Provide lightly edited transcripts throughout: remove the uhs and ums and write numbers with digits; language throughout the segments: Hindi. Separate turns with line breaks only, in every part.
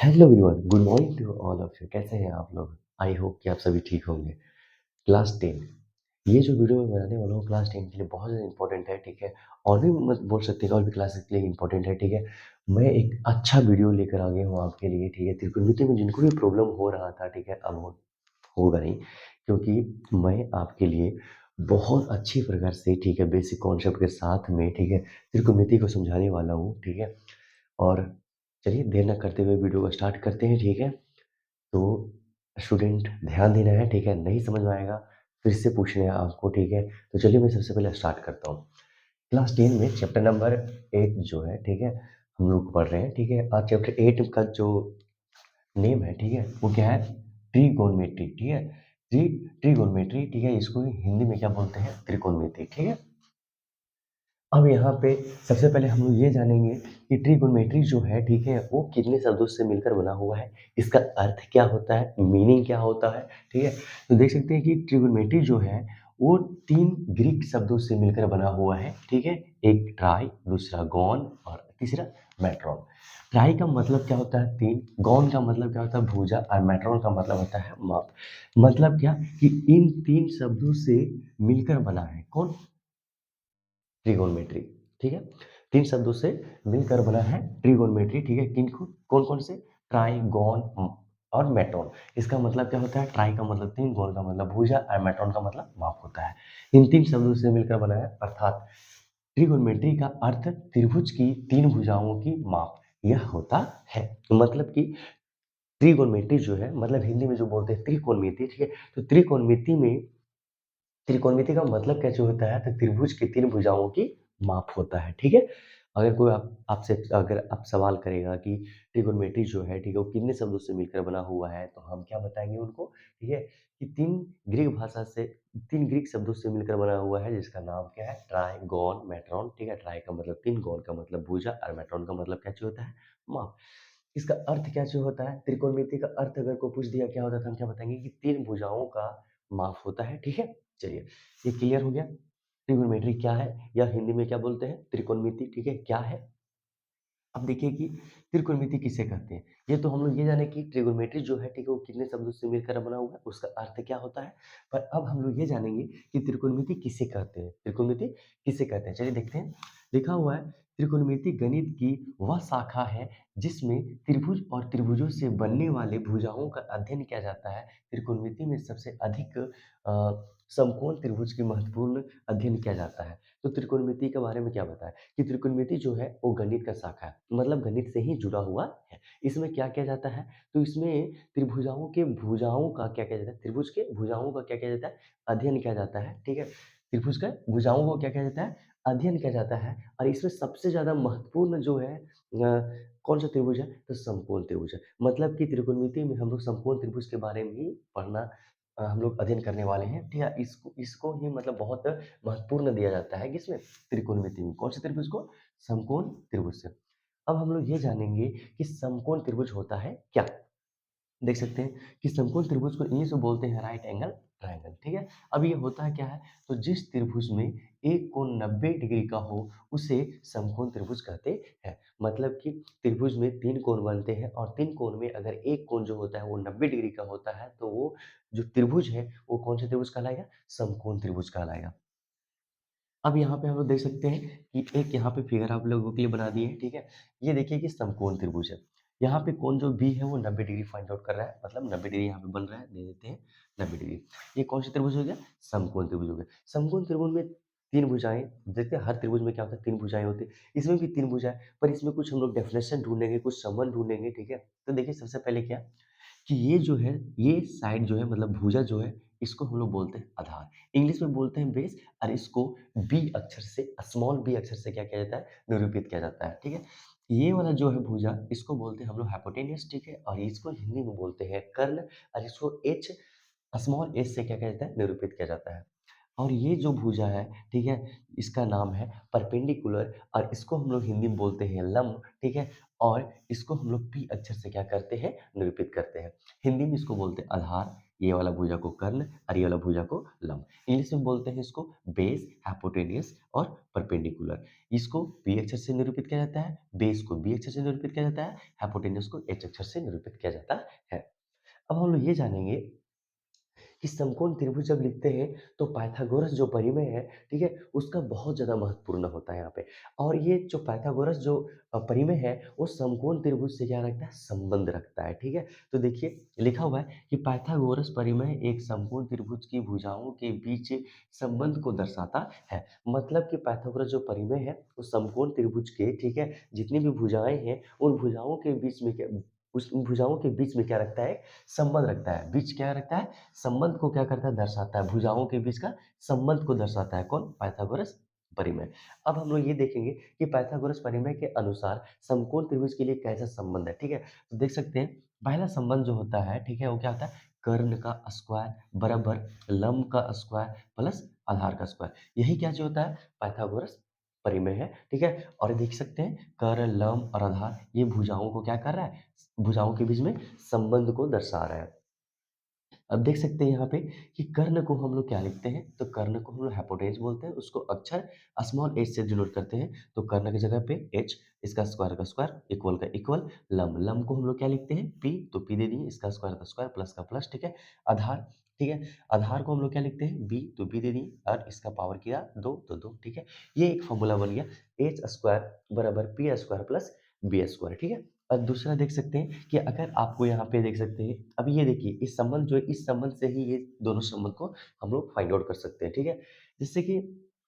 Hello everyone, good morning to all of you. कैसे हैं आप लोग? आई होप कि आप सभी ठीक होंगे। क्लास 10, ये जो वीडियो मैं बनाने वाला हूँ क्लास 10 के लिए बहुत ज़्यादा इंपॉर्टेंट है, ठीक है? और भी मत बोल सकते हैं, और भी क्लासेस के लिए इंपॉर्टेंट है, ठीक है? मैं एक अच्छा वीडियो लेकर आ गया हूँ आपके लिए, ठीक है? त्रिकोणमिति में जिनको भी प्रॉब्लम हो रहा था, ठीक है? अब वो होगा नहीं, क्योंकि मैं आपके लिए बहुत अच्छी प्रकार से, ठीक है, बेसिक कॉन्सेप्ट के साथ में, ठीक है, त्रिकोणमिति को समझाने वाला हूँ, ठीक है? और चलिए देर ना करते हुए वीडियो को स्टार्ट करते हैं, ठीक है? तो स्टूडेंट ध्यान देना है, ठीक है? नहीं समझ में आएगा फिर से पूछना है आपको, ठीक है? तो चलिए मैं सबसे पहले स्टार्ट करता हूँ। क्लास 10 में चैप्टर नंबर 8 जो है, ठीक है? हम लोग पढ़ रहे हैं, ठीक है? आज चैप्टर 8 का जो नेम है, ठीक है? वो क्या है? ट्रिगोनोमेट्री, ठीक है? ट्रिगोनोमेट्री, ठीक है? इसको हिंदी में क्या बोलते हैं? त्रिकोणमिति, ठीक है? अब यहाँ पे सबसे पहले हम लोग ये जानेंगे कि ट्रिगोनोमेट्री जो है, ठीक है, वो कितने शब्दों से मिलकर बना हुआ है, इसका अर्थ क्या होता है, मीनिंग क्या होता है, ठीक है? तो देख सकते हैं कि ट्रिगोनोमेट्री जो है, वो 3 ग्रीक शब्दों से मिलकर बना हुआ है, ठीक है? एक ट्राई, दूसरा गॉन और तीसरा मैट्रॉन। ट्राई का मतलब क्या होता है? 3, गॉन का मतलब क्या होता है? भुजा, और मैट्रॉन का मतलब होता है माप। मतलब क्या कि इन 3 शब्दों से मिलकर बना है, कौन? ट्रिगोनोमेट्री, ठीक है? 3 शब्दों से मिलकर बना है ट्रिगोनोमेट्री, ठीक है? किनको? कौन-कौन से? ट्राई, गॉन और मेट्रोन। इसका मतलब क्या होता है? ट्राई का मतलब 3, गॉन का मतलब भुजा और मेट्रोन का मतलब माप होता है। इन 3 शब्दों से मिलकर बना है, अर्थात ट्रिगोनोमेट्री का अर्थ त्रिभुज की 3 भुजाओं की माप यह होता है। मतलब कि ट्रिगोनोमेट्री जो है, मतलब हिंदी में जो बोलते हैं त्रिकोणमिति, ठीक है? तो त्रिकोणमिति का मतलब कैसे होता है? तो त्रिभुज की 3 भुजाओं की माप होता है, ठीक है? अगर कोई आपसे अगर आप सवाल करेगा कि ट्रिगोनोमेट्री जो है, ठीक है, वो कितने शब्दों से मिलकर बना हुआ है, तो हम क्या बताएँगे उनको, ठीक है? कि 3 ग्रीक शब्दों से मिलकर बना हुआ है, जिसका नाम क्या है? ट्राई, गॉन, मेट्रॉन, ठीक है? ट्राई का मतलब 3, गॉन का मतलब भुजा और मेट्रॉन का मतलब क्या चीज़ होता है? माप। इसका अर्थ क्या चीज़ होता है? त्रिकोणमिति का अर्थ अगर कोई पूछ दिया क्या होता है, तो हम क्या बताएँगे कि 3 भुजाओं का माप होता है, ठीक है? चलिए, ये क्लियर हो गया। ट्रिगोनोमेट्री क्या है, या हिंदी में क्या बोलते हैं? त्रिकोणमिति, ठीक है? क्या है? अब देखिए कि त्रिकोणमिति किसे कहते हैं। ये तो हम लोग ये जाने कि ट्रिगोनोमेट्री जो है, ठीक है, वो कितने शब्दों से मिलकर बना हुआ है, उसका अर्थ क्या होता है। पर अब हम लोग ये जानेंगे कि त्रिकोणमिति किसे कहते हैं, त्रिकोणमिति किसे कहते हैं। चलिए देखते हैं। लिखा हुआ है, त्रिकोणमिति गणित की वह शाखा है जिसमें त्रिभुज और त्रिभुजों से बनने वाले भुजाओं का अध्ययन किया जाता है। त्रिकोणमिति में सबसे अधिक समकोण त्रिभुज की महत्वपूर्ण अध्ययन किया जाता है। तो त्रिकोणमिति के बारे में क्या बताएँ कि त्रिकोणमिति जो है वो गणित का शाखा है, मतलब गणित से ही जुड़ा हुआ है। इसमें क्या किया जाता है? तो इसमें त्रिभुजाओं के भुजाओं का क्या किया जाता है? त्रिभुज के भुजाओं का क्या किया जाता है? अध्ययन किया जाता है, ठीक है? त्रिभुज का भुजाओं को क्या किया जाता है? अध्ययन किया जाता है, और इसमें सबसे ज़्यादा महत्वपूर्ण जो है कौन-सा त्रिभुज है? तो समकोण त्रिभुज है। मतलब कि त्रिकोणमिति में हम लोग समकोण त्रिभुज के बारे में ही पढ़ना हम लोग अध्ययन करने वाले हैं, ठीक है? इसको इसको ही मतलब बहुत महत्वपूर्ण दिया जाता है किसमें? त्रिकोणमिति में। कौन से त्रिभुज को? समकोण त्रिभुज से। अब हम लोग ये जानेंगे कि समकोण त्रिभुज होता है क्या? देख सकते हैं कि समकोण त्रिभुज को इंग्लिश में बोलते हैं राइट एंगल ट्रायंगल, ठीक है? अब ये होता है क्या है? तो जिस त्रिभुज में एक कोण 90 डिग्री का हो, उसे समकोण त्रिभुज कहते हैं। मतलब कि त्रिभुज में 3 कोण बनते हैं, और 3 कोण में अगर एक कोण जो होता है वो 90 डिग्री का होता है, तो वो जो त्रिभुज है, वो कौन सा त्रिभुज कहलाएगा? समकोण त्रिभुज कहलाएगा। अब यहाँ पे हम लोग देख सकते हैं कि एक यहाँ पे फिगर आप लोगों के लिए बना दिए हैं, ठीक है? ये देखिए कि समकोण त्रिभुज है। यहाँ पे कोण जो बी है वो 90 डिग्री फाइंड आउट कर रहा है, मतलब 90 डिग्री यहाँ पे बन रहा है, दे देते हैं 90 डिग्री। ये कौन सा त्रिभुज हो गया? समकोण त्रिभुज हो गया। समकोण त्रिभुज में 3 भुजाएँ, देखते हैं हर त्रिभुज में क्या होता है, 3 भुजाएँ होती हैं। इसमें भी 3 भुजाएँ, पर इसमें कुछ हम लोग डेफिनेशन ढूँढेंगे, कुछ संबंध ढूँढेंगे, ठीक है? तो देखिए सबसे पहले क्या कि ये जो है, ये साइड जो है, मतलब भुजा जो है, इसको हम लोग बोलते हैं आधार। इंग्लिश में बोलते हैं बेस, और इसको बी अक्षर से, स्मॉल बी अक्षर से क्या किया जाता है? निरूपित किया जाता है, ठीक है? ये वाला जो है भुजा, इसको बोलते हैं हम लोग हाइपोटेन्यूस, ठीक है? और इसको हिंदी में बोलते हैं कर्ण, और इसको एच, स्मॉल एच से क्या किया जाता है? निरूपित किया जाता है। और ये जो भुजा है, ठीक है? इसका नाम है परपेंडिकुलर, और इसको हम लोग हिंदी में बोलते हैं लंब, ठीक है? और इसको हम लोग पी अक्षर से क्या करते हैं? निरूपित करते हैं। हिंदी में इसको बोलते हैं आधार, ये वाला भुजा को कर्ण और ये वाला भुजा को लंब। इंग्लिश में बोलते हैं इसको बेस, हाइपोटेन्यूज और परपेंडिकुलर। इसको पी अक्षर से निरूपित किया जाता है, बेस को बी अक्षर से निरूपित किया जाता है, हाइपोटेन्यूज को एच अक्षर से निरूपित किया जाता है। अब हम लोग ये जानेंगे कि समकोण त्रिभुज जब लिखते हैं तो पाइथागोरस जो परिमेय है, ठीक है, उसका बहुत ज़्यादा महत्वपूर्ण होता है यहाँ पे। और ये जो पाइथागोरस जो परिमेय है, वो समकोण त्रिभुज से क्या रखता है, संबंध रखता है, ठीक है। तो देखिए लिखा हुआ है कि पाइथागोरस परिमेय एक समकोण त्रिभुज की भुजाओं के बीच संबंध को दर्शाता है। मतलब कि पाइथागोरस जो परिमेय है, वो समकोण त्रिभुज के, ठीक है, जितनी भी भुजाएं हैं, उन भुजाओं के बीच में क्या, उस भुजाओं के बीच में क्या रखता है, संबंध रखता है। बीच क्या रखता है, संबंध को क्या करता है, दर्शाता है। भुजाओं के बीच का संबंध को दर्शाता है कौन, पाइथागोरस परिमेय। अब हम लोग ये देखेंगे कि पाइथागोरस परिमेय के अनुसार समकोण त्रिभुज के लिए कैसा संबंध है, ठीक है। तो देख सकते हैं पहला संबंध जो होता है, ठीक है, वो क्या होता है, कर्ण का स्क्वायर बराबर लंब का स्क्वायर प्लस आधार का स्क्वायर। यही क्या जो होता है, पाइथागोरस परिमेय है, ठीक है। और देख सकते हैं कर्ण, लंब और आधार ये भुजाओं को क्या कर रहा है, भुजाओं के बीच में संबंध को दर्शा रहा है। अब देख सकते हैं यहाँ पे कि कर्ण को हम लोग क्या लिखते हैं, तो कर्ण को हम लोग हाइपोटेन्यूज बोलते हैं, उसको अक्षर स्मॉल h से डिनोट करते हैं। तो कर्ण की जगह पे h, इसका स्क्वायर का स्क्वायर, इक्वल का इक्वल, लंब, लंब को हम लोग क्या लिखते हैं, p, तो p दे दिए, इसका स्क्वायर का स्क्वायर, प्लस का प्लस, ठीक है। आधार, ठीक है, आधार को हम लोग क्या लिखते हैं, b, तो b दे दिए, और इसका पावर किया 2, तो 2, ठीक है। ये एक फॉर्मूला बन गया, h स्क्वायर बराबर p square plus b square, ठीक है। और दूसरा देख सकते हैं कि अगर आपको यहाँ पे देख सकते हैं, अब ये देखिए इस संबंध जो है, इस संबंध से ही ये दोनों संबंध को हम लोग फाइंड आउट कर सकते हैं, ठीक है। जिससे कि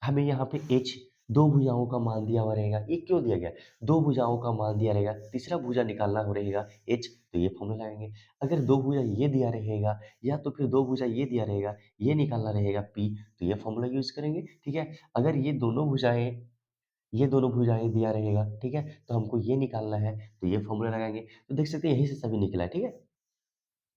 हमें यहाँ पे h दो भुजाओं का मान दिया हुआ रहेगा। ये क्यों दिया गया, दो भुजाओं का मान दिया रहेगा, तीसरा भुजा निकालना हो रहेगा h, तो ये फॉर्मूला लगाएंगे। अगर दो भुजा ये दिया रहेगा, या तो फिर दो भुजा ये दिया रहेगा, ये निकालना रहेगा p, तो ये फॉर्मूला यूज करेंगे, ठीक है। अगर ये दोनों भुजाएं, ये दोनों भुजाएँ दिया रहेगा, ठीक है? तो हमको ये निकालना है, तो ये फ़ॉर्मूला लगाएँगे। तो देख सकते हैं यहीं से सभी निकला है, ठीक है?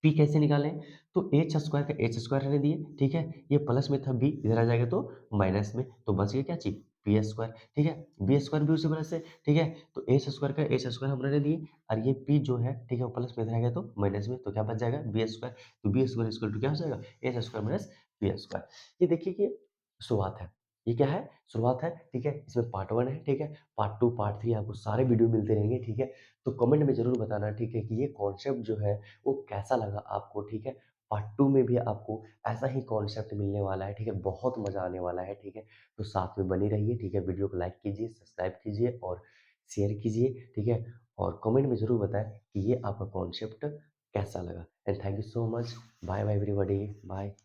पी कैसे निकालें? तो एच स्क्वायर का एच स्क्वायर रहने दिए, ठीक है? ये प्लस में था बी, इधर आ जाएगा तो माइनस में, तो बच गया क्या चीज़? बी स्क्वायर, ठीक है? बी स्क्वायर भी उसी वजह से, ठीक है? तो एच स्क्वायर का एच स्क्वायर हम रहने दिए, और ये पी जो है, ठीक है, वो प्लस में इधर आ गया तो माइनस में, तो क्या बच जाएगा? B square. तो बी स्क्वायर इक्वल टू क्या हो जाएगा? H square minus B square. ये देखिए कि शुरुआत है। ये क्या है? शुरुआत है, ठीक है? इसमें पार्ट 1 है, ठीक है? पार्ट 2, पार्ट 3 आपको सारे वीडियो मिलते रहेंगे, ठीक है? तो कमेंट में ज़रूर बताना, ठीक है, कि ये कॉन्सेप्ट जो है वो कैसा लगा आपको, ठीक है? पार्ट 2 में भी आपको ऐसा ही कॉन्सेप्ट मिलने वाला है, ठीक है? बहुत मज़ा आने वाला है, ठीक है? तो साथ में बने रहिए, ठीक है? वीडियो को लाइक कीजिए, सब्सक्राइब कीजिए और शेयर कीजिए, ठीक है? और कमेंट में ज़रूर बताएँ कि ये आपका कॉन्सेप्ट कैसा लगा। And thank you so much. Bye bye everybody. Bye.